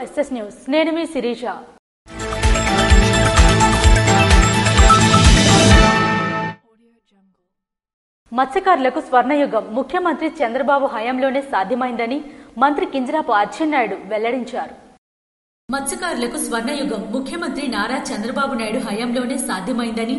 SS news. నేను మీ శిరీష. మత్స్యకారులకు స్వర్ణయుగం ముఖ్యమంత్రి చంద్రబాబు హయాంలోనే సాధ్యమైందని మంత్రి కింజరాపు అచ్చెన్నాయుడు వెల్లడించారు. మత్స్యకారులకు స్వర్ణయుగం ముఖ్యమంత్రి నారా చంద్రబాబు నాయుడు హయాంలోనే సాధ్యమైందని,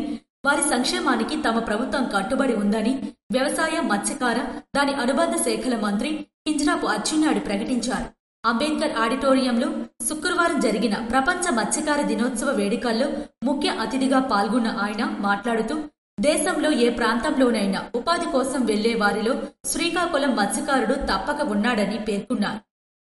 వారి సంక్షేమానికి తమ ప్రభుత్వం కట్టుబడి ఉందని వ్యవసాయ, మత్స్యకార, దాని అనుబంధ శాఖల మంత్రి కింజరాపు అచ్చెన్నాయుడు ప్రకటించారు. అంబేద్కర్ ఆడిటోరియంలో శుక్రవారం జరిగిన ప్రపంచ మత్స్యకార దినోత్సవ వేడుకల్లో ముఖ్య అతిథిగా పాల్గొన్న ఆయన మాట్లాడుతూ, దేశంలో ఏ ప్రాంతంలోనైనా ఉపాధి కోసం వెళ్లే వారిలో శ్రీకాకుళం మత్స్యకారుడు తప్పక ఉన్నాడని పేర్కొన్నారు.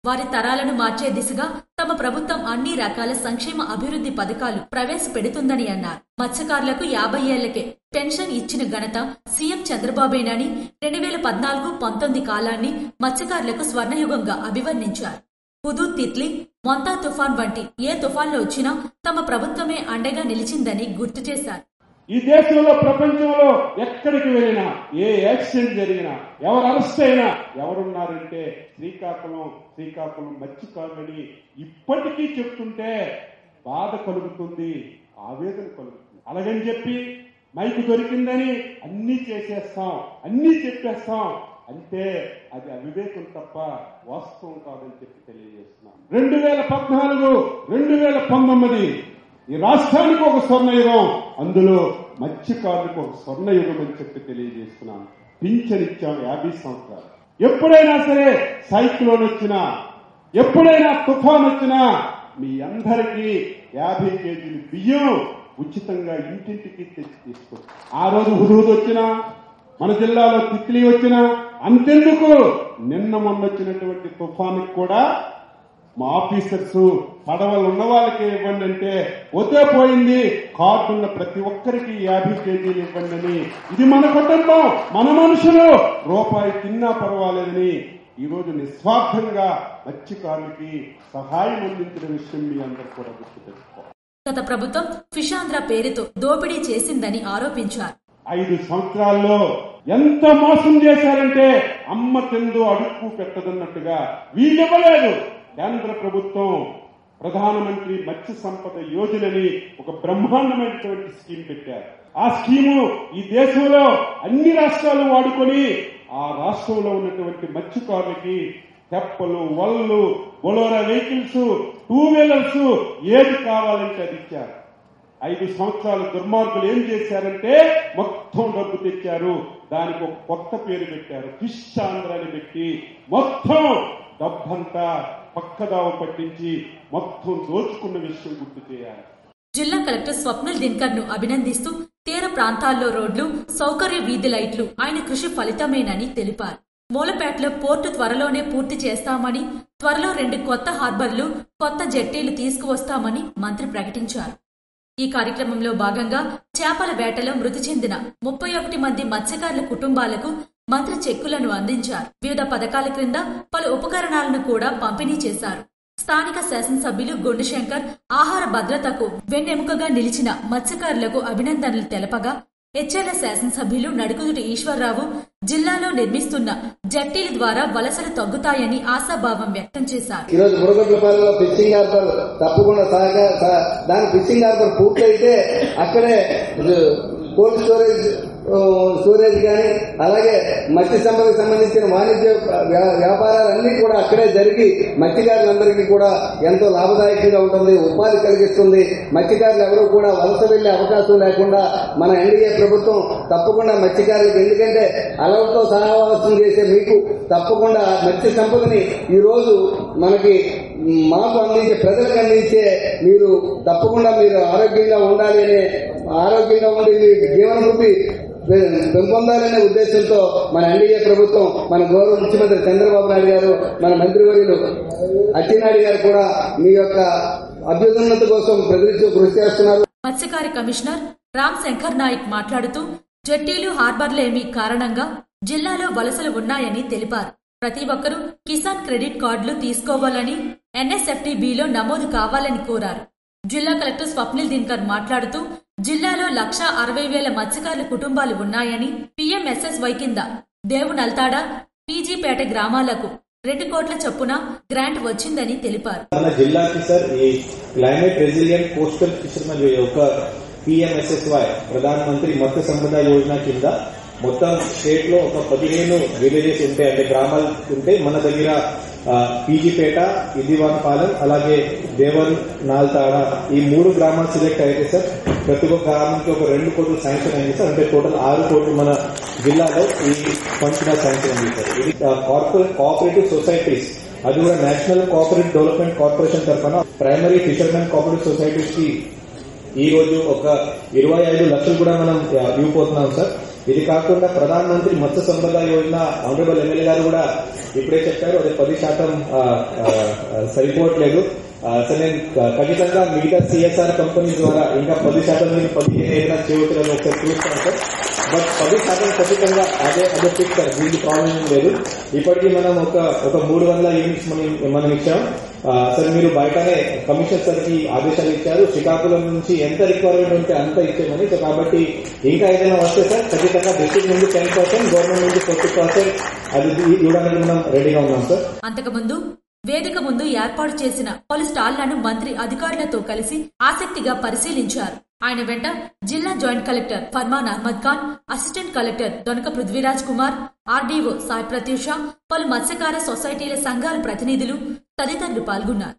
వారి తరాలను మార్చే దిశగా తమ ప్రభుత్వం అన్ని రకాల సంక్షేమ అభివృద్ధి పథకాలు ప్రవేశపెడుతుందని అన్నారు. మత్స్యకారులకు 50 ఏళ్లకే పెన్షన్ ఇచ్చిన ఘనత సీఎం చంద్రబాబేనని 2014-19 కాలాన్ని మత్స్యకారులకు స్వర్ణయుగంగా అభివర్ణించారు. హుదూద్, తిత్లీ, మొంతా తుఫాన్ వంటి ఏ తుఫాన్లు వచ్చినా తమ ప్రభుత్వమే అండగా నిలిచిందని గుర్తు చేశారు. ఈ దేశంలో, ప్రపంచంలో ఎక్కడికి వెళ్ళినా, ఏ యాక్సిడెంట్ జరిగినా, ఎవరు అరెస్ట్ అయినా ఎవరున్నారంటే శ్రీకాకుళం మత్స్యకారులని ఇప్పటికీ చెప్తుంటే బాధ కలుగుతుంది, ఆవేదన కలుగుతుంది. అలాగని చెప్పి మైకు దొరికిందని అన్నీ చేసేస్తాం, అన్నీ చెప్పేస్తాం అంటే అది అవివేకం తప్ప వాస్తవం కాదని చెప్పి తెలియజేస్తున్నాం. 2014, 2019 ఈ రాష్ట్రానికి ఒక స్వర్ణయుగం, అందులో మత్స్యకారులకు ఒక స్వర్ణయుగం అని చెప్పి తెలియజేస్తున్నాను. పింఛన్ ఇచ్చాం 50 సంవత్సరాలు. ఎప్పుడైనా సరే సైక్లోన్ వచ్చినా, ఎప్పుడైనా తుఫాన్ వచ్చినా మీ అందరికీ 50 కేజీలు బియ్యం ఉచితంగా ఇంటింటికి తెచ్చి తీసుకొచ్చి, ఆ రోజు హుదూద్ వచ్చినా, మన జిల్లాలో తిత్లీ వచ్చినా, అంతెందుకు నిన్న మొన్న వచ్చినటువంటి తుఫానుకు కూడా మా ఆఫీసర్స్ పడవలు ఉన్న వాళ్ళకి ఇవ్వండి అంటే వద్దే పోయింది, కార్డున్న ప్రతి ఒక్కరికి 50 కేజీలు ఇవ్వండి అని. ఇది మన కుటుంబం, మన మనుషులు, రూపాయి తిన్నా పర్వాలేదని ఈరోజు నిస్వార్థంగా మత్స్యకారులకి సహాయం అందించిన విషయం మీ అందరూ కూడా గుర్తు తెచ్చుకోవాలి. గత ప్రభుత్వం ఫిషాంధ్ర పేరుతో దోపిడీ చేసిందని ఆరోపించారు. 5 సంవత్సరాల్లో ఎంత మోసం చేశారంటే అమ్మ తిందు అడుక్కు పెట్టదన్నట్టుగా వీళ్ళివ్వలేదు. కేంద్ర ప్రభుత్వం ప్రధానమంత్రి మత్స్య సంపద యోజనని ఒక బ్రహ్మాండమైనటువంటి స్కీమ్ పెట్టారు. ఆ స్కీము ఈ దేశంలో అన్ని రాష్ట్రాలు వాడుకొని ఆ రాష్ట్రంలో ఉన్నటువంటి మత్స్యకారులకి తెప్పలు, వలలు, బొలోరా వెహికల్స్, 2 వీలర్స్ ఏది కావాలంటే అది ఇచ్చారు. 5 సంవత్సరాలు దుర్మార్గులు ఏం చేశారంటే మొత్తం డబ్బు తెచ్చారు, దానికి ఒక కొత్త పేరు పెట్టారు, ఫిష్ ఆంధ్ర అని పెట్టి మొత్తం డబ్బంతా పక్కదావ పట్టించి మొత్తం దోచుకున్న విషయం గుర్తు చేయాలి. జిల్లా కలెక్టర్ స్వప్నిల్ దినకర్ ను అభినందిస్తూ తీర ప్రాంతాల్లో రోడ్లు, సౌకర్య వీధి లైట్లు ఆయన కృషి ఫలితమేనని తెలిపారు. మూలపేటలో పోర్టు త్వరలోనే పూర్తి చేస్తామని, త్వరలో 2 కొత్త హార్బర్లు, కొత్త జెట్టీలు తీసుకువస్తామని మంత్రి ప్రకటించారు. ఈ కార్యక్రమంలో భాగంగా చేపల వేటలో మృతి చెందిన 31 మంది మత్స్యకారుల కుటుంబాలకు మంత్రి చెక్కులను అందించారు. వివిధ పథకాల క్రింద పలు ఉపకరణాలను కూడా పంపిణీ చేశారు. స్థానిక శాసనసభ్యులు గుండుశంకర్ ఆహార భద్రతకు వెన్నెముకగా నిలిచిన మత్స్యకారులకు అభినందనలు తెలపగా, హెచ్ఎల్ శాసనసభ్యులు నడుకుదుటి ఈశ్వరరావు జిల్లాలో నిర్మిస్తున్న జట్టీల ద్వారా వలసలు తగ్గుతాయని ఆశాభావం వ్యక్తం చేశారు. ఈరోజు మురగట్లపాలెంలో ఫిషింగ్ హార్బర్ తప్పకుండా దాని ఫిషింగ్ హార్బర్ పూర్తయితే అక్కడే కోల్డ్ స్టోరేజ్ కానీ, అలాగే మత్స్య సంపదకు సంబంధించిన వాణిజ్య వ్యాపారాలన్నీ కూడా అక్కడే జరిగి మత్స్యకారులందరికీ కూడా ఎంతో లాభదాయకంగా ఉంటుంది, ఉపాధి కలిగిస్తుంది. మత్స్యకారులు ఎవరూ కూడా వలస వెళ్లే అవకాశం లేకుండా మన ఎన్డీఏ ప్రభుత్వం తప్పకుండా మత్స్యకారులకు, ఎందుకంటే అలవతో సహవాసం చేసే మీకు తప్పకుండా మత్స్య సంపదని ఈ రోజు మాకు అందించే, ప్రజలకు అందించే మీరు తప్పకుండా మీరు ఆరోగ్యంగా ఉండాలి అనే, ఆరోగ్యంగా ఉండి మీ జీవన రూపి పెంపొందాలనే ఉద్దేశంతో మన ఎన్డీఏ ప్రభుత్వం, మన గౌరవ ముఖ్యమంత్రి చంద్రబాబు నాయుడు గారు, మన మంత్రివర్యులు అచ్చెన్నాయుడు గారు కూడా మీ యొక్క అభ్యున్నతి కోసం ప్రజలు కృషి చేస్తున్నారు. మత్స్యకార కమిషనర్ రామ్ శంకర్ నాయక్ మాట్లాడుతూ, జట్టీలు, హార్బర్లేమి కారణంగా జిల్లాలో వలసలు ఉన్నాయని తెలిపారు. ప్రతి ఒక్కరూ కిసాన్ క్రెడిట్ కార్డులు తీసుకోవాలని, NSFTBలో నమోదు కావాలని కోరారు. జిల్లా కలెక్టర్ స్వప్నిల్ దినకర్ మాట్లాడుతూ, జిల్లాలో 1,60,000 మత్స్యకారుల కుటుంబాలు ఉన్నాయని, PMSSY కింద దేవునల్తాడ, పీజీపేట గ్రామాలకు 2 కోట్ల చొప్పున గ్రాంట్ వచ్చిందని తెలిపారు. మన జిల్లాకి సార్ ఈ క్లైమేట్ రెసిలియంట్ కోస్టల్ ఫిషర్మెన్ ఒక PMSSY ప్రధాన మంత్రి మత్స్య సంపద యోజన కింద మొత్తం స్టేట్ లో ఒక 15 విలేజెస్ ఉంటాయి, అంటే గ్రామాలు ఉంటాయి. మన దగ్గర పీజీపేట, ఇదివానపాలెం, అలాగే దేవన్, నాల్తాడ ఈ 3 గ్రామాలు సెలెక్ట్ అయితే సార్ ప్రతి ఒక్క గ్రామానికి ఒక 2 కోట్లు శాంక్షన్ అయింది సార్. అంటే టోటల్ 6 కోట్లు మన జిల్లాలో ఈ ఫండ్స్ శాంక్షన్ అయింది సార్. ఇది కోఆపరేటివ్ సొసైటీస్, అది కూడా నేషనల్ కోఆపరేటివ్ డెవలప్మెంట్ కార్పొరేషన్ తరఫున ప్రైమరీ ఫిషర్మెన్ కోఆపరేటివ్ సొసైటీస్ కి ఈ రోజు ఒక 25 లక్షలు కూడా మనం ఇవ్వబోతున్నాం సార్. ఇది కాకుండా ప్రధాన మంత్రి మత్స్య సంపద యోజన ఆనరబుల్ ఎమ్మెల్యే గారు కూడా ఇప్పుడే చెప్పారు, అది 10% సరిపోవట్లేదు. అసలు నేను ఖచ్చితంగా మిగతా CSR కంపెనీ ద్వారా ఇంకా 10% నుంచి 15 ఏదైనా చేయవచ్చులని ఒకసారి చూస్తాను సార్. బట్ 10% ఖచ్చితంగా అదే ఫిక్స్ సార్, దీనికి ప్రాబ్లం లేదు. ఇప్పటికీ మనం ఒక 300 యూనిట్స్ మనం ఇచ్చాం సార్. మీరు బయటనే కమిషనర్ సార్ కి ఆదేశాలు ఇచ్చారు, శ్రీకాకుళం నుంచి ఎంత రిక్వైర్మెంట్ ఉంటే అంత ఇచ్చామని. సో కాబట్టి ఇంకా ఏదైనా వస్తే సార్ ఖచ్చితంగా డిస్ట్రిక్ట్ నుంచి 10%, గవర్నమెంట్ నుంచి 40% అది ఇవ్వడానికి మనం రెడీగా ఉన్నాం సార్. అంతకుముందు వేదిక ముందు ఏర్పాటు చేసిన పలు స్టాళ్లను మంత్రి అధికారులతో కలిసి ఆసక్తిగా పరిశీలించారు. ఆయన వెంట జిల్లా joint collector Farman Ahmed Khan, assistant collector Donaka Prithviraj Kumar, RDO Sai Pratyusha, పలు మత్స్యకార సొసైటీల సంఘాల ప్రతినిధులు తదితరులు పాల్గొన్నారు.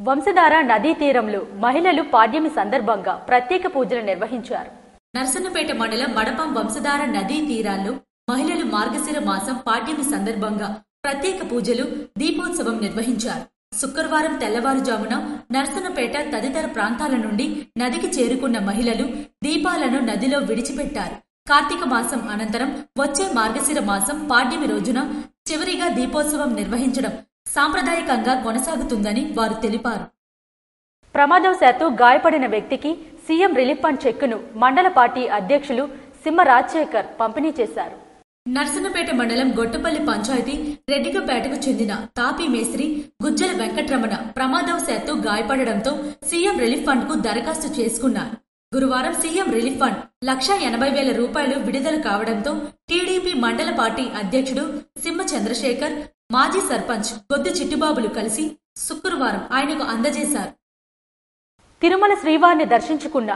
వంశధార నదీ తీరంలో మహిళలు పాడ్యమి సందర్భంగా ప్రత్యేక పూజలు నిర్వహించారు. నర్సన్నపేట మండలం మడపం వంశధార నదీ తీరాల్లో మహిళలు మార్గశిర మాసం పాడ్యమి సందర్భంగా ప్రత్యేక పూజలు, దీపోత్సవం నిర్వహించారు. శుక్రవారం తెల్లవారుజామున నర్సన్నపేట తదితర ప్రాంతాల నుండి నదికి చేరుకున్న మహిళలు దీపాలను నదిలో విడిచిపెట్టారు. కార్తీక మాసం అనంతరం వచ్చే మార్గశిర మాసం పాడ్యమి రోజున చివరిగా దీపోత్సవం నిర్వహించడం సాంప్రదాయకంగా కొనసాగుతుందని వారు తెలిపారు. ప్రమాదవశాత్తు గాయపడిన వ్యక్తికి సీఎం రిలీఫ్ ఫండ్ చెక్కును మండల పార్టీ అధ్యక్షులు సింహ రాజశేఖర్ పంపిణీ చేశారు. నర్సన్నపేట మండలం గొట్టపల్లి పంచాయతీ రెడ్డికపేటకు చెందిన తాపీ మేస్త్రి గుజ్జల వెంకట్రమణ ప్రమాదవశాత్తు గాయపడడంతో సీఎం రిలీఫ్ ఫండ్ కు దరఖాస్తు చేసుకున్నారు. గురువారం సీఎం రిలీఫ్ ఫండ్ 1,80,000 రూపాయలు విడుదల కావడంతో టీడీపీ మండల పార్టీ అధ్యక్షుడు సింహ చంద్రశేఖర్, మాజీ సర్పంచ్ గొద్దు చిట్టిబాబులు కలిసి శుక్రవారం ఆయనకు అందజేశారు. తిరుమల శ్రీవారిని దర్శించుకున్న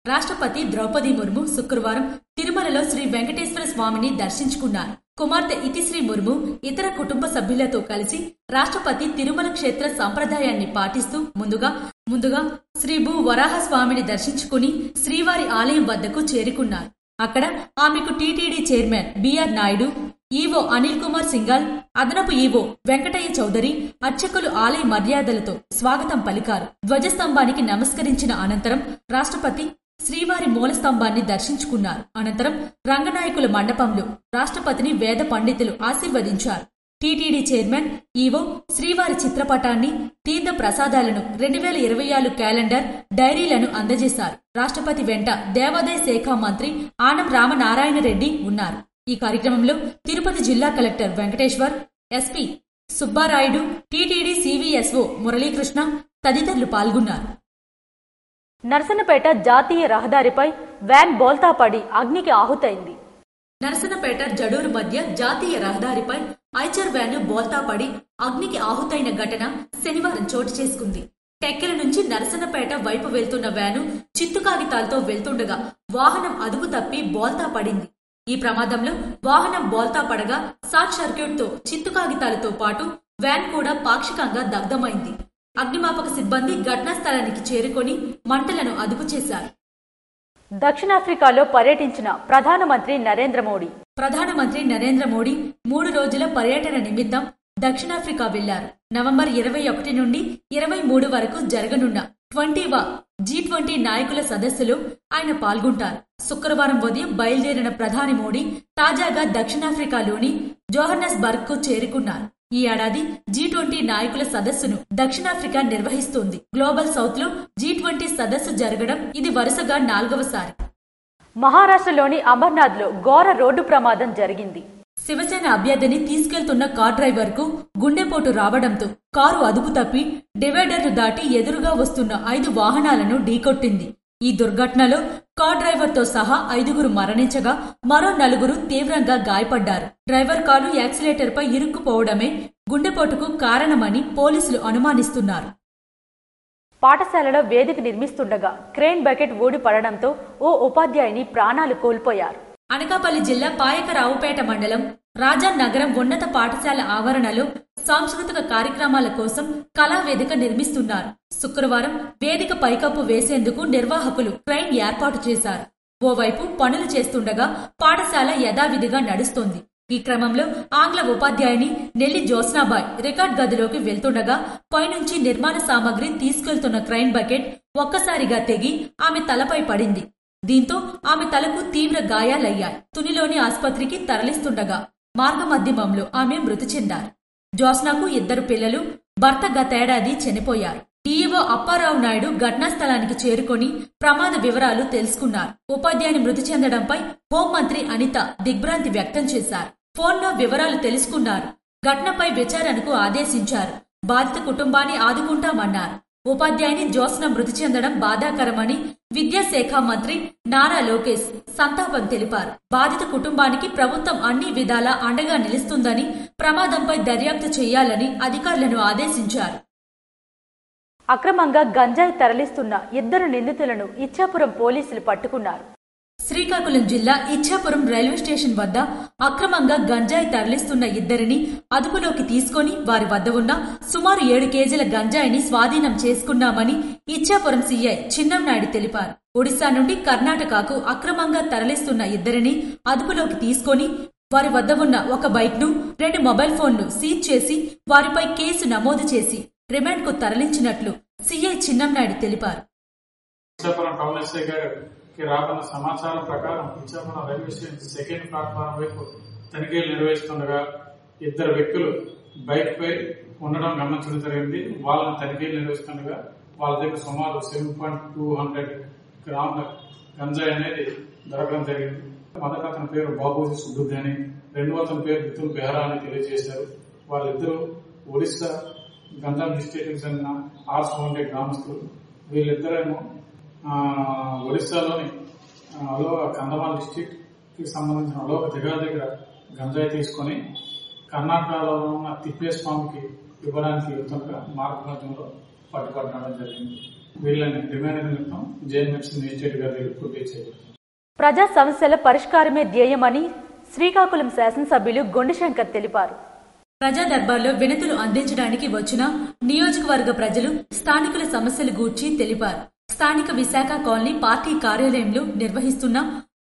రాష్ట్రపతి ద్రౌపది ముర్ము శుక్రవారం తిరుమలలో శ్రీ వెంకటేశ్వర స్వామిని దర్శించుకున్నారు. కుమార్తె ఇతిశ్రీ ముర్ము ఇతర కుటుంబ సభ్యులతో కలిసి రాష్ట్రపతి తిరుమల క్షేత్ర సంప్రదాయాన్ని పాటిస్తూ ముందుగా శ్రీ భూ వరాహ స్వామిని దర్శించుకుని శ్రీవారి ఆలయం వద్దకు చేరుకున్నారు. అక్కడ ఆమెకు TTD chairman BR Naidu, EO Anil Kumar Singhal, అదనపు ఈవో వెంకటయ్య చౌదరి, అర్చకులు ఆలయ మర్యాదలతో స్వాగతం పలికారు. ధ్వజస్తంభానికి నమస్కరించిన అనంతరం రాష్ట్రపతి శ్రీవారి మూలస్తంభాన్ని దర్శించుకున్నారు. అనంతరం రంగనాయకుల మండపంలో రాష్ట్రపతిని వేద పండితులు ఆశీర్వదించారు. టీటీడీ చైర్మన్, ఈవో శ్రీవారి చిత్రపటాన్ని, తీర్థ ప్రసాదాలను, 2026 క్యాలెండర్, డైరీలను అందజేశారు. రాష్ట్రపతి వెంట దేవాదాయ శాఖ మంత్రి ఆనం రామనారాయణ రెడ్డి ఉన్నారు. ఈ కార్యక్రమంలో తిరుపతి జిల్లా collector Venkateshwar, SP Subbarayudu, TTD CVSO Muralikrishna తదితరులు పాల్గొన్నారు. నర్సన్నపేట జాతీయ రహదారిపై వ్యాన్ బోల్తా పడి అగ్నికి ఆహుతైంది. నర్సన్నపేట జడూరు మధ్య జాతీయ రహదారిపై ఐచర్ వ్యాన్ బోల్తా పడి అగ్నికి ఆహుతైన ఘటన శనివారం చోటు చేసుకుంది. టెక్కెల నుంచి నర్సన్నపేట వైపు వెళ్తున్న వ్యాను చిత్తు కాగితాలతో వెళ్తుండగా వాహనం అదుపు తప్పి బోల్తా పడింది. ఈ ప్రమాదంలో వాహనం బోల్తా పడగా షార్ట్ సర్క్యూట్ తో చిత్తు కాగితాలతో పాటు వ్యాన్ కూడా పాక్షికంగా దగ్ధమైంది. అగ్నిమాపక సిబ్బంది ఘటనా స్థలానికి చేరుకొని మంటలను అదుపు చేశారు. దక్షిణాఫ్రికాలో పర్యటించిన ప్రధానమంత్రి నరేంద్ర మోడీ 3 రోజుల పర్యటన నిమిత్తం దక్షిణాఫ్రికా వెళ్లారు. నవంబర్ 21 నుండి 23 వరకు జరగనున్న 20వ G20 నాయకుల సదస్సులో ఆయన పాల్గొంటారు. శుక్రవారం ఉదయం బయలుదేరిన ప్రధాని మోడీ తాజాగా దక్షిణాఫ్రికాలోని జోహన్నస్బర్గ్ కు చేరుకున్నారు. ఈ ఏడాది G20 నాయకుల సదస్సును దక్షిణాఫ్రికా నిర్వహిస్తోంది. గ్లోబల్ సౌత్ లో G20 సదస్సు జరగడం ఇది వరుసగా 4వసారి. మహారాష్ట్రలోని అమర్నాథ్ లో ఘోర రోడ్డు ప్రమాదం జరిగింది. శివసేన అభ్యర్థిని తీసుకెళ్తున్న కార్ డ్రైవర్ కు గుండెపోటు రావడంతో కారు అదుపు తప్పి డివైడర్ను దాటి ఎదురుగా వస్తున్న 5 వాహనాలను ఢీకొట్టింది. ఈ దుర్ఘటనలో కార్ డ్రైవర్ తో సహా 5 మరణించగా మరో 4 తీవ్రంగా గాయపడ్డారు. డ్రైవర్ కారు యాక్సిలేటర్ పై ఇరుక్కుపోవడమే గుండెపోటుకు కారణమని పోలీసులు అనుమానిస్తున్నారు. పాఠశాలలో వేదిక నిర్మిస్తుండగా క్రేన్ బకెట్ ఊడి పడడంతో ఓ ఉపాధ్యాయుని ప్రాణాలు కోల్పోయారు. అనకాపల్లి జిల్లా పాయకరావుపేట మండలం రాజానగరం ఉన్నత పాఠశాల ఆవరణలో సాంస్కృతిక కార్యక్రమాల కోసం కళావేదిక నిర్మిస్తున్నారు. శుక్రవారం వేదిక పైకప్పు వేసేందుకు నిర్వాహకులు క్రైన్ ఏర్పాటు చేశారు. ఓవైపు పనులు చేస్తుండగా పాఠశాల యథావిధిగా నడుస్తోంది. ఈ క్రమంలో ఆంగ్ల ఉపాధ్యాయుని నెల్లి జ్యోత్స్నాబాయ్ రికార్డ్ గదిలోకి వెళ్తుండగా పైనుంచి నిర్మాణ సామగ్రి తీసుకెళ్తున్న క్రైన్ బకెట్ ఒక్కసారిగా తెగి ఆమె తలపై పడింది. దీంతో ఆమె తలకు తీవ్ర గాయాలయ్యాయి. తునిలోని ఆసుపత్రికి తరలిస్తుండగా మార్గమధ్యమంలో ఆమె మృతి చెందారు. జ్యోత్స్నకు 2 పిల్లలు, భర్త గతేడాది చనిపోయారు. డీఈఓ అప్పారావు నాయుడు ఘటనా స్థలానికి చేరుకొని ప్రమాద వివరాలు తెలుసుకున్నారు. ఉపాధ్యాయుని మృతి చెందడంపై హోంమంత్రి అనిత దిగ్భ్రాంతి వ్యక్తం చేశారు. ఫోన్లో వివరాలు తెలుసుకున్నారు. ఘటనపై విచారణకు ఆదేశించారు. బాధిత కుటుంబాన్ని ఆదుకుంటామన్నారు. ఉపాధ్యాయుని జ్యోత్స్న మృతి చెందడం బాధాకరమని విద్యాశాఖ మంత్రి నారా లోకేష్ సంతాపం తెలిపారు. బాధిత కుటుంబానికి ప్రభుత్వం అన్ని విధాలా అండగా నిలుస్తుందని, ప్రమాదంపై దర్యాప్తు చేయాలని అధికారులను ఆదేశించారు. అక్రమంగా గంజాయి తరలిస్తున్న 2 నిందితులను ఇచ్చాపురం పోలీసులు పట్టుకున్నారు. శ్రీకాకుళం జిల్లా ఇచ్చాపురం రైల్వే స్టేషన్ వద్ద అక్రమంగా గంజాయి తరలిస్తున్న 2 అదుపులోకి తీసుకుని వారి వద్ద ఉన్న సుమారు 7 కేజీల గంజాయిని స్వాధీనం చేసుకున్నామని ఇచ్చాపురం సీఐ చిన్నంనాయుడు తెలిపారు. ఒడిశా నుండి కర్ణాటకకు అక్రమంగా తరలిస్తున్న 2 అదుపులోకి తీసుకుని వారి వద్ద ఉన్న ఒక బైక్ను 2 మొబైల్ ఫోన్లు సీజ్ చేసి వారిపై కేసు నమోదు చేసి రిమాండ్కు తరలించినట్లు సీఐ చిన్నంనాయుడు తెలిపారు. రాబడిన సమాచారం ప్రకారం Ichchapuram railway station second platform వైపు తనిఖీలు నిర్వహిస్తుండగా 2 వ్యక్తులు బైక్ పై ఉండడం గమనించడం జరిగింది. వాళ్ళని తనిఖీలు నిర్వహిస్తుండగా వాళ్ళ దగ్గర సుమారు 7.200 గ్రాముల గంజాయి అనేది దొరకడం జరిగింది. మొదట అతని పేరు బాబూజీ సుబ్బుద్ది అని, రెండవ అతని పేరు బితుల్ బెహ్రా అని తెలియజేశారు. వాళ్ళిద్దరూ ఒడిశా గంజాం డిస్ట్రిక్ట్ కి చెందిన ఆర్స్ గ్రామస్తులు. వీళ్ళిద్దరేమో ఒడిశాలోని కంధమాల్ డిస్టిక్ కి సంబంధించిన అలోక దిగా దగ్గర గంజాయి తీసుకుని కర్ణాటకలో ఉన్న తిప్పేస్వామికి ఇవ్వడానికి వెళ్తుండగా మార్గ మధ్యంలో పట్టుబట్టడం జరిగింది. వీళ్ళని రిమాండ్ నిమిత్తం జేఎన్ఎంసీ మేజిస్ట్రేట్ గారి దగ్గర ప్రొడ్యూస్ చేయాలి. ప్రజా సమస్యల పరిష్కారమే ధ్యేయమని శ్రీకాకుళం శాసనసభ్యులు గొండిశంకర్ తెలిపారు. ప్రజా దర్బార్లో వినతులు అందించడానికి వచ్చిన నియోజకవర్గ ప్రజలు స్థానికుల సమస్యలు గూర్చి తెలిపారు. స్థానిక విశాఖ కాలనీ పార్టీ కార్యాలయంలో నిర్వహిస్తున్న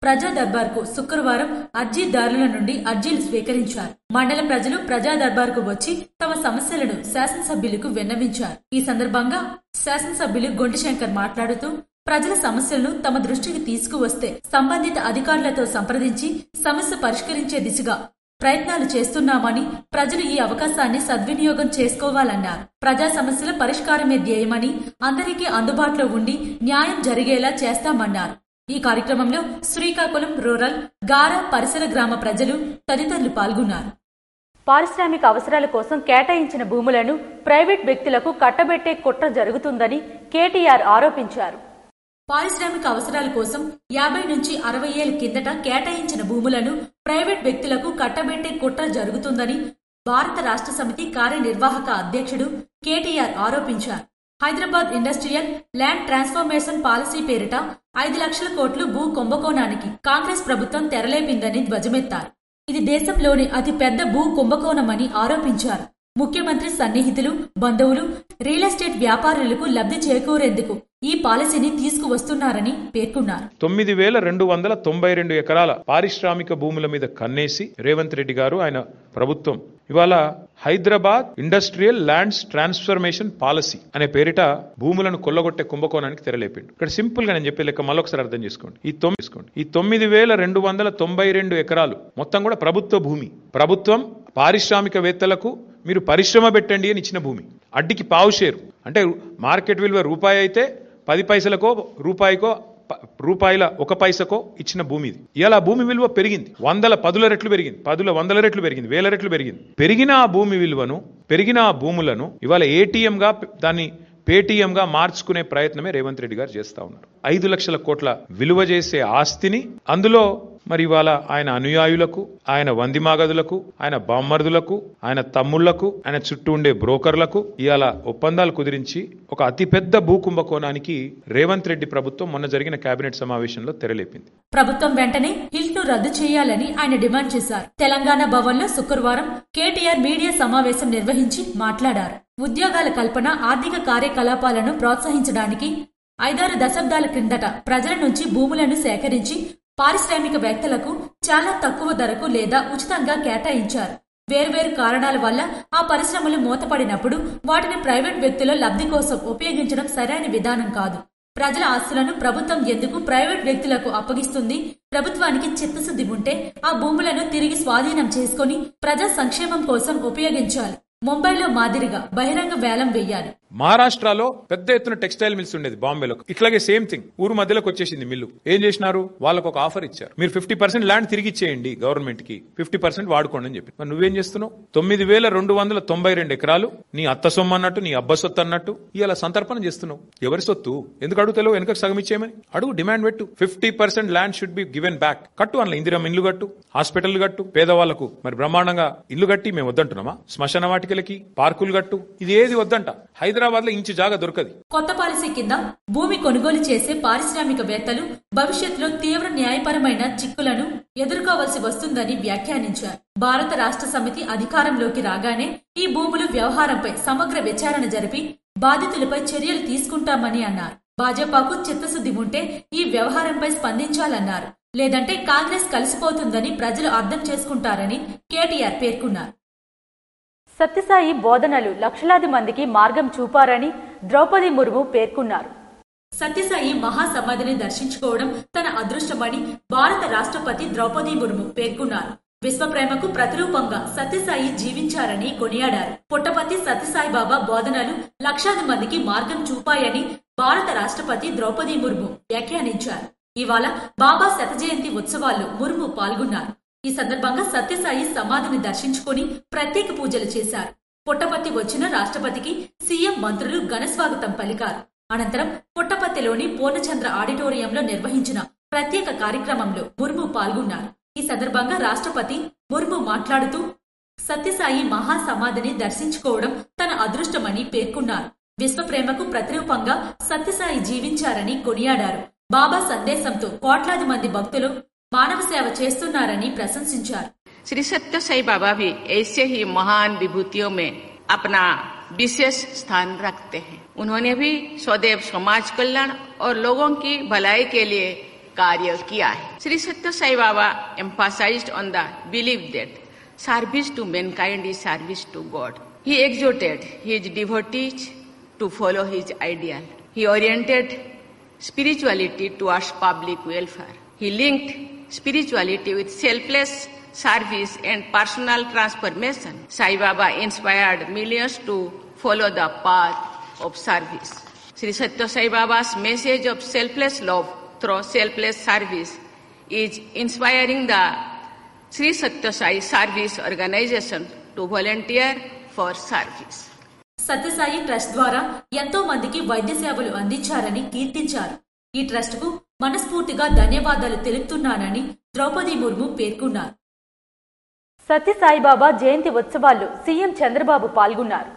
ప్రజా దర్బార్కు శుక్రవారం అర్జీదారుల నుండి అర్జీలు స్వీకరించారు. మండల ప్రజలు ప్రజా దర్బార్కు వచ్చి తమ సమస్యలను శాసనసభ్యులకు విన్నవించారు. ఈ సందర్భంగా శాసనసభ్యులు గొండిశంకర్ మాట్లాడుతూ ప్రజల సమస్యలను తమ దృష్టికి తీసుకువస్తే సంబంధిత అధికారులతో సంప్రదించి సమస్య పరిష్కరించే దిశగా ప్రయత్నాలు చేస్తున్నామని, ప్రజలు ఈ అవకాశాన్ని సద్వినియోగం చేసుకోవాలన్నారు. ప్రజా సమస్యల పరిష్కారమే ధ్యేయమని, అందరికీ అందుబాటులో ఉండి న్యాయం జరిగేలా చేస్తామన్నారు. ఈ కార్యక్రమంలో శ్రీకాకుళం రూరల్, గారా పరిసర గ్రామ ప్రజలు తదితరులు పాల్గొన్నారు. పారిశ్రామిక అవసరాల కోసం కేటాయించిన భూములను ప్రైవేట్ వ్యక్తులకు కట్టబెట్టే కుట్ర జరుగుతుందని కేటీఆర్ ఆరోపించారు. పారిశ్రామిక అవసరాల కోసం 50 నుంచి 60 ఏళ్ల కిందట కేటాయించిన భూములను ప్రైవేట్ వ్యక్తులకు కట్టబెట్టే కుట్ర జరుగుతుందని భారత రాష్ట్ర సమితి కార్యనిర్వాహక అధ్యక్షుడు కేటీఆర్ ఆరోపించారు. Hyderabad industrial land transformation policy పేరిట 5 లక్షల కోట్లు భూ కుంభకోణానికి కాంగ్రెస్ ప్రభుత్వం తెరలేపిందని ధ్వజమెత్తారు. ఇది దేశంలోని అతి పెద్ద భూ కుంభకోణమని ఆరోపించారు. ముఖ్యమంత్రి సన్నిహితులు, బంధువులు, రియల్ ఎస్టేట్ వ్యాపారులకు లబ్ధి చేకూరేందుకు ఈ పాలసీని తీసుకువస్తున్నారని పేర్కొన్నారు. 9,292 ఎకరాల పారిశ్రామిక భూముల మీద కన్నేసి రేవంత్ రెడ్డి గారు ఆయన ప్రభుత్వం ఇవాళ Hyderabad industrial lands transformation policy అనే పేరిట భూములను కొల్లగొట్టే కుంభకోణానికి తెరలేపిండు. ఇక్కడ సింపుల్ గా నేను చెప్పే లెక్క మళ్ళొకసారి అర్థం చేసుకోండి. ఈ 9,292 ఎకరాలు మొత్తం కూడా ప్రభుత్వ భూమి. ప్రభుత్వం పారిశ్రామికవేత్తలకు మీరు పరిశ్రమ పెట్టండి అని ఇచ్చిన భూమి. అడ్డికి పావు షేరు అంటే మార్కెట్ విలువ రూపాయి అయితే 10 పైసలకో రూపాయికో రూపాయల 1 పైసకో ఇచ్చిన భూమి ఇది. ఇవాళ భూమి విలువ పెరిగింది, 100 రెట్లు పెరిగింది, 100 రెట్లు పెరిగింది, 1000 రెట్లు పెరిగింది. పెరిగిన ఆ భూమి విలువను, పెరిగిన ఆ భూములను ఇవాళ ఏటీఎం గా దాన్ని పేటీఎంగా మార్చుకునే ప్రయత్నమే రేవంత్ రెడ్డి గారు చేస్తా ఉన్నారు. 5 లక్షల కోట్ల విలువ చేసే ఆస్తిని అందులో మరి ఇవాళ ఆయన అనుయాయులకు, ఆయన వందిమాగదులకు, ఆయన బామ్మర్దులకు, ఆయన తమ్ముళ్లకు, ఆయన చుట్టూ ఉండే బ్రోకర్లకు ఇవాళ ఒప్పందాలు కుదిరించి ఒక అతిపెద్ద భూకుంభకోణానికి రేవంత్ రెడ్డి ప్రభుత్వం మొన్న జరిగిన కేబినెట్ సమావేశంలో తెరలేపింది. ప్రభుత్వం వెంటనే హిల్ట్ ను రద్దు చేయాలని ఆయన డిమాండ్ చేశారు. తెలంగాణ భవన్ లో శుక్రవారం కేటీఆర్ మీడియా సమావేశం నిర్వహించి మాట్లాడారు. ఉద్యోగాల కల్పన, ఆర్థిక కార్యకలాపాలను ప్రోత్సహించడానికి 5-6 దశాబ్దాల క్రిందట ప్రజల నుంచి భూములను సేకరించి పారిశ్రామికవేత్తలకు చాలా తక్కువ ధరకు లేదా ఉచితంగా కేటాయించారు. వేర్వేరు కారణాల వల్ల ఆ పరిశ్రమలు మూతపడినప్పుడు వాటిని ప్రైవేట్ వ్యక్తుల లబ్ధి కోసం ఉపయోగించడం సరైన విధానం కాదు. ప్రజల ఆస్తులను ప్రభుత్వం ఎందుకు ప్రైవేట్ వ్యక్తులకు అప్పగిస్తుంది? ప్రభుత్వానికి చిత్తశుద్ధి ఉంటే ఆ భూములను తిరిగి స్వాధీనం చేసుకుని ప్రజా సంక్షేమం కోసం ఉపయోగించాలి. ముంబైలో మాదిరిగా బహిరంగ వేలం వేయాలి. మహారాష్ట్రలో పెద్ద ఎత్తున టెక్స్టైల్ మిల్స్ ఉండేది బాంబేలో. ఇట్లాగే సేమ్ థింగ్ ఊరు మధ్యలోకి వచ్చేసింది మిల్లు. ఏం చేసినారు? వాళ్ళకు ఒక ఆఫర్ ఇచ్చారు, మీరు 50% ల్యాండ్ తిరిగి ఇచ్చేయండి గవర్నమెంట్ కి, 50% వాడుకోండి అని చెప్పి. మరి నువ్వేం చేస్తున్నావు? 9,292 ఎకరాలు నీ అత్త సొమ్ము అన్నట్టు, నీ అబ్బ సొత్తు అన్నట్టు ఇలా సంతర్పణ చేస్తున్నావు. ఎవరి సొత్తు? ఎందుకు అడుగుతావు? వెనకకు సగం ఇచ్చేయమని అడుగు, డిమాండ్ పెట్టు. 50% land should be given back. కట్టు, అందులో ఇందిరమ్మ ఇల్లు కట్టు, హాస్పిటల్ కట్టు, పేదవాళ్లకు మరి బ్రహ్మాండంగా ఇల్లు కట్టి మేము వద్దంటున్నామా? శ్మశాన వాటికలకి పార్కులు కట్టు. ఇది ఏది వద్దంట. హైదరాబాద్ లో ఇంచు జాగా దొరకదు. కొత్త పాలసీ కింద భూమి కొనుగోలు చేసే పారిశ్రామికవేత్తలు భవిష్యత్తులో తీవ్ర న్యాయపరమైన చిక్కులను ఎదుర్కోవలసి వస్తుందని వ్యాఖ్యానించారు. భారత రాష్ట్ర సమితి అధికారంలోకి రాగానే ఈ భూములు వ్యవహారంపై సమగ్ర విచారణ జరిపి బాధితులపై చర్యలు తీసుకుంటామని అన్నారు. భాజపాకు చిత్తశుద్ధి ఉంటే ఈ వ్యవహారంపై స్పందించాలన్నారు. లేదంటే కాంగ్రెస్ కలిసిపోతుందని ప్రజలు అర్థం చేసుకుంటారని కేటీఆర్ పేర్కొన్నారు. సత్యసాయి బోధనలు లక్షలాది మందికి మార్గం చూపారని ద్రౌపది ముర్ము పేర్కొన్నారు. సత్యసాయి మహాసమాధిని దర్శించుకోవడం తన అదృష్టమని భారత రాష్ట్రపతి ద్రౌపది ముర్ము పేర్కొన్నారు. విశ్వప్రేమకు ప్రతిరూపంగా సత్యసాయి జీవించారని కొనియాడారు. పుట్టపర్తి సత్యసాయిబాబా బోధనలు లక్షలాది మందికి మార్గం చూపాయని భారత రాష్ట్రపతి ద్రౌపది ముర్ము వ్యాఖ్యానించారు. ఇవాళ బాబా శత జయంతి ఉత్సవాల్లో ముర్ము పాల్గొన్నారు. ఈ సందర్భంగా సత్యసాయి సమాధిని దర్శించుకుని ప్రత్యేక పూజలు చేశారు. పుట్టపర్తి వచ్చిన రాష్ట్రపతికి సీఎం, మంత్రులు ఘనస్వాగతం పలికారు. అనంతరం పుట్టపర్తిలోని పూర్ణచంద్ర ఆడిటోరియంలో నిర్వహించిన ప్రత్యేక కార్యక్రమంలో ముర్ము పాల్గొన్నారు. ఈ సందర్భంగా రాష్ట్రపతి ముర్ము మాట్లాడుతూ సత్యసాయి మహాసమాధిని దర్శించుకోవడం తన అదృష్టమని పేర్కొన్నారు. విశ్వప్రేమకు ప్రతిరూపంగా సత్యసాయి జీవించారని కొనియాడారు. బాబా సందేశంతో కోట్లాది మంది భక్తులు मानव सेवा చేస్తున్నారని ప్రశంసించారు. श्री सत्य साई बाबा भी ऐसे ही महान विभूतियों में अपना विशेष स्थान रखते हैं. उन्होंने भी सदैव समाज कल्याण और लोगों की भलाई के लिए कार्य किया है. श्री सत्य Sai Baba emphasized on the belief that service to mankind is service to God. He exhorted his devotees to follow his ideal. He oriented spirituality towards public welfare. He linked spirituality with selfless service and personal transformation. Sai Baba inspired millions to follow the path of service. Sri Satya Sai Baba's message of selfless love through selfless service is inspiring the Sri Satya Sai Service Organization to volunteer for service. Sathya Sai trust ద్వారా ఎంతో మందికి వైద్య సేవలు అందించారని కీర్తించారు. ఈ trust కు మనస్ఫూర్తిగా ధన్యవాదాలు తెలుపుతున్నానని ద్రౌపది ముర్ము పేర్కొన్నారు. సత్యసాయిబాబా జయంతి ఉత్సవాల్లో సీఎం చంద్రబాబు పాల్గొన్నారు.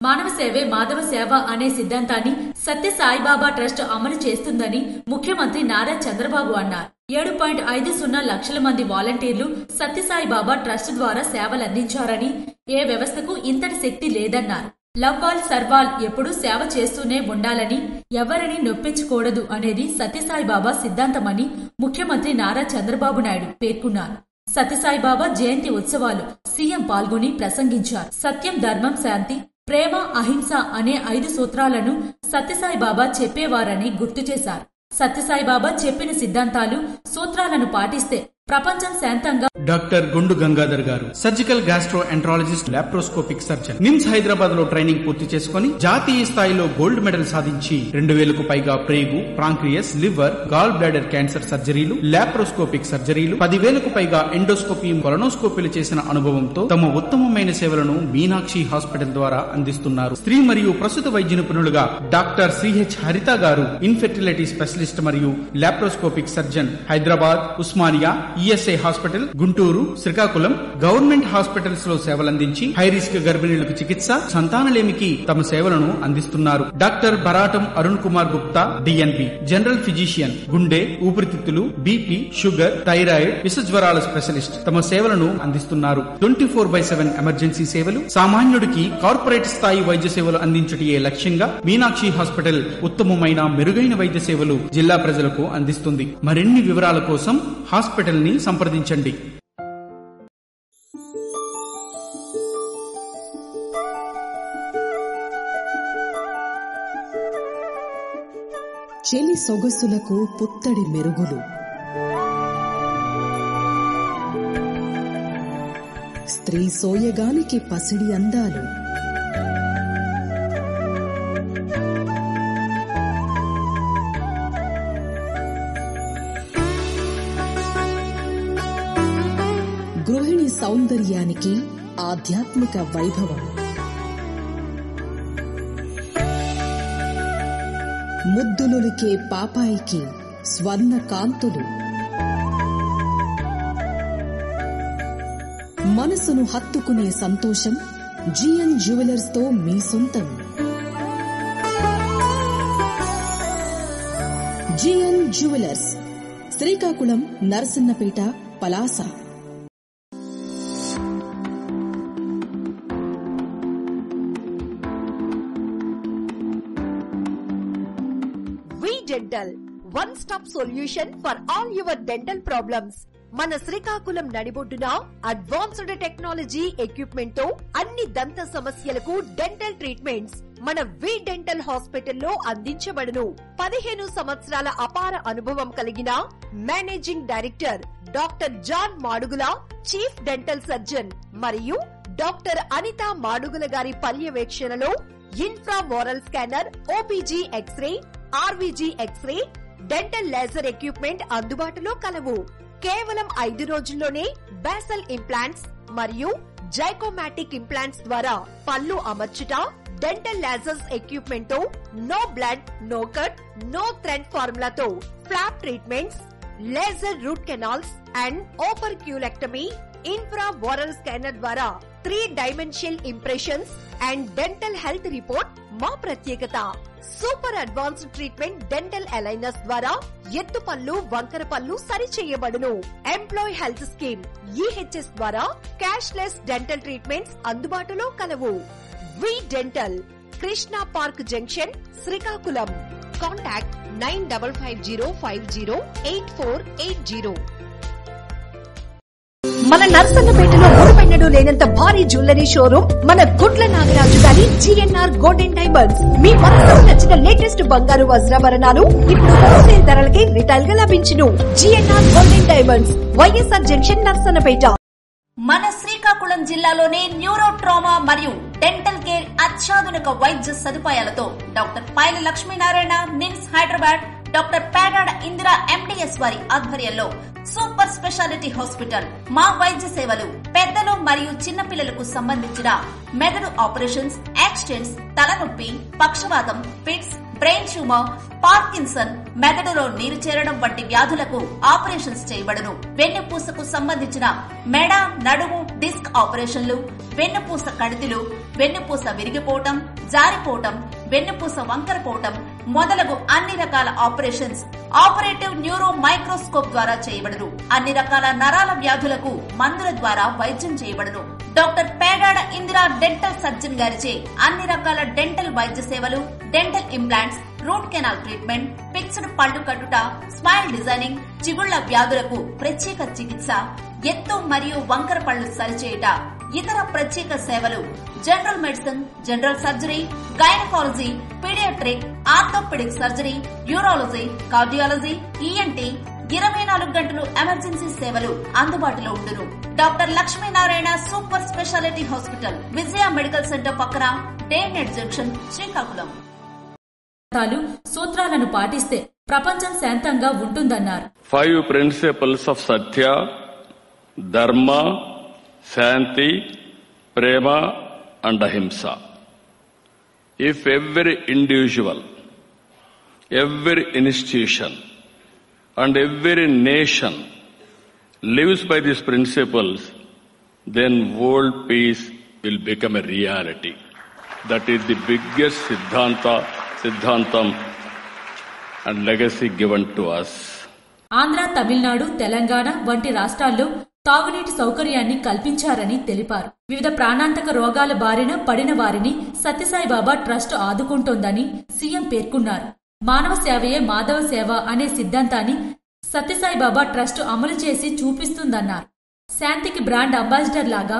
మానవ సేవే మాధవ సేవ అనే సిద్ధాంతాన్ని సత్యసాయిబాబా ట్రస్ట్ అమలు చేస్తుందని ముఖ్యమంత్రి నారా చంద్రబాబు అన్నారు. 7.50 లక్షల మంది వాలంటీర్లు సత్యసాయిబాబా ట్రస్ట్ ద్వారా సేవలందించారని, ఏ వ్యవస్థకు ఇంతటి శక్తి లేదన్నారు. లవ్వాల్ సర్వాల్ ఎప్పుడూ సేవ చేస్తూనే ఉండాలని, ఎవరిని నొప్పించకూడదు అనేది సత్యసాయిబాబా సిద్ధాంతమని ముఖ్యమంత్రి నారా చంద్రబాబు నాయుడు పేర్కొన్నారు. సత్యసాయిబాబా జయంతి ఉత్సవాలు సీఎం పాల్గొని ప్రసంగించారు. సత్యం, ధర్మం, శాంతి, ప్రేమ, అహింస అనే 5 సూత్రాలను సత్యసాయిబాబా చెప్పేవారని గుర్తు చేశారు. సత్యసాయిబాబా చెప్పిన సిద్ధాంతాలు, సూత్రాలను పాటిస్తే ప్రపంచం శాంతంగా డాక్టర్ గుండు గంగాధర్ గారు, surgical gastro enterologist, laparoscopic surgeon. NIMS Hyderabad లో ట్రైనింగ్ పూర్తి చేసుకుని జాతీయ స్థాయిలో గోల్డ్ మెడల్ సాధించి 2000కు పైగా ప్రేగు, ప్రాంక్రియస్, లివర్, గాల్ బ్లాడర్ క్యాన్సర్ సర్జరీలు, లాప్రోస్కోపిక్ సర్జరీలు, 10,000కు పైగా ఎండోస్కోపీ, కొలనోస్కోపీలు చేసిన అనుభవంతో తమ ఉత్తమమైన సేవలను మీనాక్షి హాస్పిటల్ ద్వారా అందిస్తున్నారు. స్త్రీ మరియు ప్రసూత వైద్య నిపుణులుగా డాక్టర్ సిహెచ్ హరిత గారు, ఇన్ఫెర్టిలిటీ స్పెషలిస్ట్ మరియు laparoscopic surgeon, Hyderabad, Osmania, ESI hospital, Guntur, Srikakulam government hospitals లో సేవలందించి హై రిస్క్ గర్భిణీలకు చికిత్స, సంతానలేమికి తమ సేవలను అందిస్తున్నారు. Doctor Baratam Arun Kumar Gupta, DNB, general physician, గుండె, ఊపిరితిత్తులు, బీపీ, షుగర్, థైరాయిడ్, విషజ్వరాల స్పెషలిస్ట్ తమ సేవలను అందిస్తున్నారు. 24/7 ఎమర్జెన్సీ సేవలు, సామాన్యుడికి కార్పొరేట్ స్థాయి వైద్య సేవలు అందించటే లక్ష్యంగా మీనాక్షి హాస్పిటల్ ఉత్తమమైన మెరుగైన వైద్య సేవలు జిల్లా ప్రజలకు అందిస్తుంది. మరిన్ని వివరాల కోసం హాస్పిటల్ ని సంప్రదించండి. చెలి సొగసులకు పుత్తడి మెరుగులు, స్త్రీ సోయగానికి పసిడి అందాలు, గృహిణి సౌందర్యానికి ఆధ్యాత్మిక వైభవం, ముద్దులొలికే పాపాయికి స్వర్ణ కాంతులు, మనసును హత్తుకునే సంతోషం జిఎన్ జ్యువెలర్స్ తో మీ సొంతం. GN jewellers, Srikakulam, Narasannapeta, Palasa. Dental, one stop solution for all your dental problems. మన శ్రీకాకుళం నడిబొడ్డున అడ్వాన్స్డ్ టెక్నాలజీ ఎక్విప్మెంట్ తో అన్ని దంత సమస్యలకు డెంటల్ ట్రీట్మెంట్స్ మన వి డెంటల్ హాస్పిటల్లో అందించబడును. 15 సంవత్సరాల అపార అనుభవం కలిగిన managing director doctor John Madugula, chief dental surgeon మరియు డాక్టర్ అనిత మాడుగుల గారి పర్యవేక్షణలో infra oral scanner, OPG x-ray, RVG x-ray, dental laser equipment అందుబాటులో కలవు. కేవలం 5 రోజుల్లోనే బేసల్ ఇంప్లాంట్స్ మరియు జైకోమాటిక్ ఇంప్లాంట్స్ ద్వారా పళ్ళు అమర్చుట, డెంటల్ లేజర్స్ ఎక్విప్మెంట్ తో no blood, no cut, no thread ఫార్ములాతో flap treatments, laser root canals and operculectomy, infra oral scanner ద్వారా 3 dimensional impressions and dental health report మా ప్రత్యేకత. Super advanced treatment dental aligners ద్వారా ఎత్తు పళ్ళు, వంకర పళ్ళు సరి చేయబడును. ఎంప్లాయ్ హెల్త్ స్కీమ్ ఈహెచ్ఎస్ ద్వారా క్యాష్ లెస్ డెంటల్ ట్రీట్మెంట్స్ అందుబాటులో కలవు. V dental, Krishna park junction, Srikakulam. Contact 9550508480. మన నర్సన్నపేటలో ఊరుపెన్నడూ లేనంత భారీ జ్యువెలరీ షోరూమ్ మన గుడ్ల నాగరాజు గారి జిఎన్ఆర్ గోల్డ్ అండ్ డైమండ్స్. మీ మనసుకు నచ్చిన లేటెస్ట్ బంగారు వజ్రాభరణాలు ఇప్పుడు హోల్సేల్ ధరలకి రిటైల్ గా లభించును. GNR gold and diamonds, YSR junction, Narsannapeta. మన శ్రీకాకుళం జిల్లాలోనే న్యూరో ట్రామా మరియు డెంటల్ కేర్ అత్యాధునిక వైద్య సదుపాయాలతో doctor Paila Lakshminarayana, NIMS Hyderabad, doctor Pedada Indira MDS వారి ఆధ్వర్యంలో సూపర్ స్పెషాలిటీ హాస్పిటల్. మా వైద్య సేవలు పెద్దలు మరియు చిన్నపిల్లలకు సంబంధించిన మెదడు ఆపరేషన్స్, యాక్సిడెంట్స్, తలనొప్పి, పక్షవాతం, ఫిట్స్, బ్రెయిన్ ట్యూమర్, పార్కిన్సన్, మెదడులో నీరు చేరడం వంటి వ్యాధులకు ఆపరేషన్స్ చేయబడును. వెన్నుపూసకు సంబంధించిన మెడ, నడుము, డిస్క్ ఆపరేషన్లు, వెన్నుపూస కణితులు, వెన్నుపూస విరిగిపోవటం, జారిపోవటం, వెన్నుపూస వంకరపోవటం మొదలగు అన్ని రకాల ఆపరేషన్స్ ఆపరేటివ్ న్యూరో మైక్రోస్కోప్ ద్వారా చేయబడును. అన్ని రకాల నరాల వ్యాధులకు మందుల ద్వారా వైద్యం చేయబడును. Doctor Pedada Indira dental surgeon గారిచే అన్ని రకాల డెంటల్ వైద్య సేవలు, dental implants, root canal treatment, fixed పళ్ళు కట్టుట, స్మైల్ డిజైనింగ్, చిగుళ్ల వ్యాధులకు ప్రత్యేక చికిత్స, ఎత్తు మరియు వంకర పళ్ళు సరిచేయుట, ఇతర ప్రత్యేక సేవలు, general medicine, general surgery, gynaecology, paediatric, orthopaedic surgery, urology, cardiology, ENT, 24 గంటలు ఎమర్జెన్సీ సేవలు అందుబాటులో ఉండును. Doctor Lakshminarayana super speciality hospital, Vijaya medical centre పక్కన, డే నెట్ జంక్షన్, శ్రీకాకుళం. సూత్రాలను పాటిస్తే ప్రపంచం శాంతంగా ఉంటుందన్నారు. 5 principles of Satya, Dharma, Shanti, Prema and Ahimsa. If every individual, every institution and every nation lives by these principles, then world peace will become a reality. That is the biggest Siddhantam and legacy given to us. Andhra, Tamil Nadu, Telangana వంటి రాష్ట్రాల్లో తాగునీటి సౌకర్యాన్ని కల్పించారని తెలిపారు. వివిధ ప్రాణాంతక రోగాల బారిన పడిన వారిని సత్యసాయిబాబా ట్రస్ట్ ఆదుకుంటోందని సీఎం పేర్కొన్నారు. మానవ సేవయే మాధవ సేవ అనే సిద్ధాంతాన్ని సత్యసాయిబాబా ట్రస్ట్ అమలు చేసి చూపిస్తుందన్నారు. శాంతికి బ్రాండ్ అంబాసిడర్ లాగా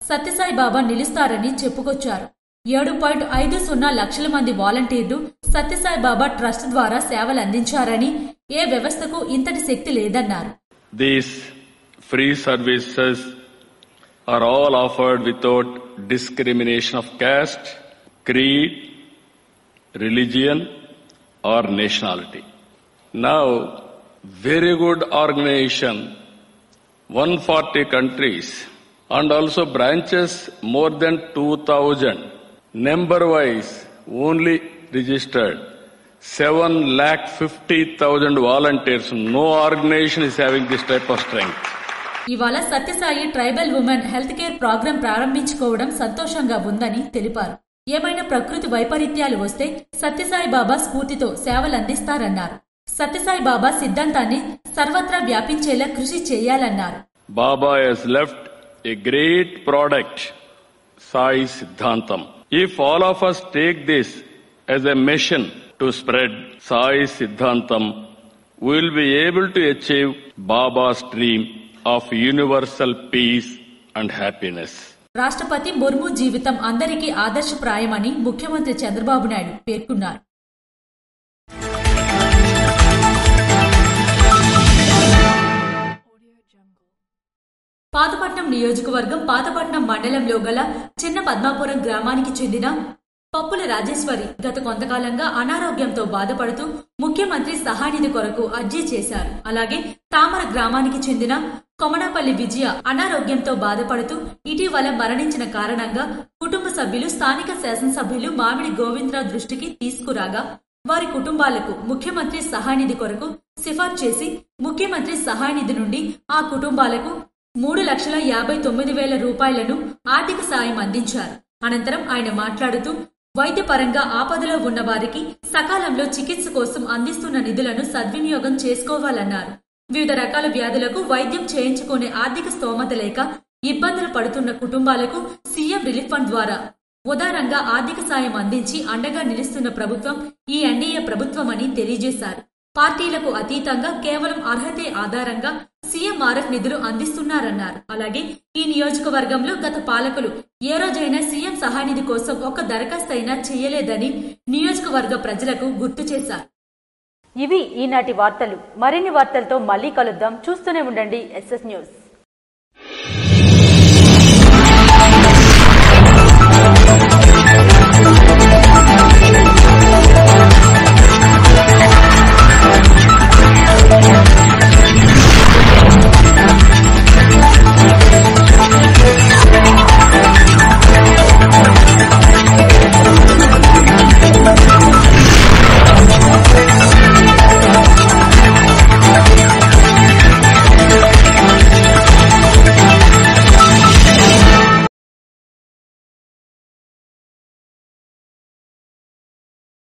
సత్యసాయిబాబా నిలుస్తారని చెప్పుకొచ్చారు. 7.50 లక్షల మంది వాలంటీర్లు సత్యసాయిబాబా ట్రస్ట్ ద్వారా సేవలందించారని, ఏ వ్యవస్థకు ఇంతటి శక్తి లేదన్నారు. These free services are all offered without discrimination of caste, creed, religion or nationality. Now, very good organization, 140 countries and also branches more than 2,000. Number-wise, only registered 7,50,000 volunteers. No organization is having this type of strength. ఇవాళ Sathya Sai tribal women health care program ప్రారంభించుకోవడం సంతోషంగా ఉందని తెలిపారు. ఏమైనా ప్రకృతి వైపరీత్యాలు వస్తే సత్యసాయి బాబా స్ఫూర్తితో సేవలందిస్తారన్నారు. సత్యసాయి బాబా సిద్ధాంతాన్ని సర్వత్రా వ్యాపించేలా కృషి చేయాలన్నారు. Baba has left a great product, Sai Siddhantam. If all of us take this as a mission to spread Sai Siddhantam, we will be able to achieve Baba's dream of universal peace and happiness. రాష్ట్రపతి ముర్ము జీవితం అందరికీ ఆదర్శప్రాయమని ముఖ్యమంత్రి చంద్రబాబు నాయుడు పేర్కొన్నారు. పాతపట్నం నియోజకవర్గం పాతపట్నం మండలంలో గల చిన్న పద్మాపురం గ్రామానికి చెందిన పప్పుల రాజేశ్వరి గత కొంతకాలంగా అనారోగ్యంతో బాధపడుతూ ముఖ్యమంత్రి సహాయనిధి కొరకు అర్జీ చేశారు. అలాగే తామర గ్రామానికి చెందిన కొమనపల్లి విజయ అనారోగ్యంతో బాధపడుతూ ఇటీవల మరణించిన కారణంగా కుటుంబ సభ్యులు స్థానిక శాసనసభ్యులు మామిడి గోవిందరావు దృష్టికి తీసుకురాగా వారి కుటుంబాలకు ముఖ్యమంత్రి సహాయనిధి కొరకు సిఫార్సు చేసి ముఖ్యమంత్రి సహాయనిధి నుండి ఆ కుటుంబాలకు 3,59,000 రూపాయలను ఆర్థిక సాయం అందించారు. అనంతరం ఆయన మాట్లాడుతూ వైద్యపరంగా ఆపదలో ఉన్న వారికి సకాలంలో చికిత్స కోసం అందిస్తున్న నిధులను సద్వినియోగం చేసుకోవాలన్నారు. వివిధ రకాల వ్యాధులకు వైద్యం చేయించుకునే ఆర్థిక స్తోమత లేక ఇబ్బందులు పడుతున్న కుటుంబాలకు సీఎం రిలీఫ్ ఫండ్ ద్వారా ఉదారంగా ఆర్థిక సాయం అందించి అండగా నిలుస్తున్న ప్రభుత్వం ఈ ఎన్డీఏ ప్రభుత్వమని తెలియజేశారు. పార్టీలకు అతీతంగా కేవలం అర్హతే ఆధారంగా సీఎంఆర్ఎఫ్ నిధులు అందిస్తున్నారన్నారు. అలాగే ఈ నియోజకవర్గంలో గత పాలకులు ఏ రోజైనా సీఎం సహాయనిధి కోసం ఒక్క దరఖాస్తు అయినా చేయలేదని నియోజకవర్గ ప్రజలకు గుర్తు చేశారు. ఇవి ఈనాటి వార్తలు. మరిన్ని వార్తలతో మళ్ళీ కలుద్దాం. చూస్తూనే ఉండండి SS న్యూస్.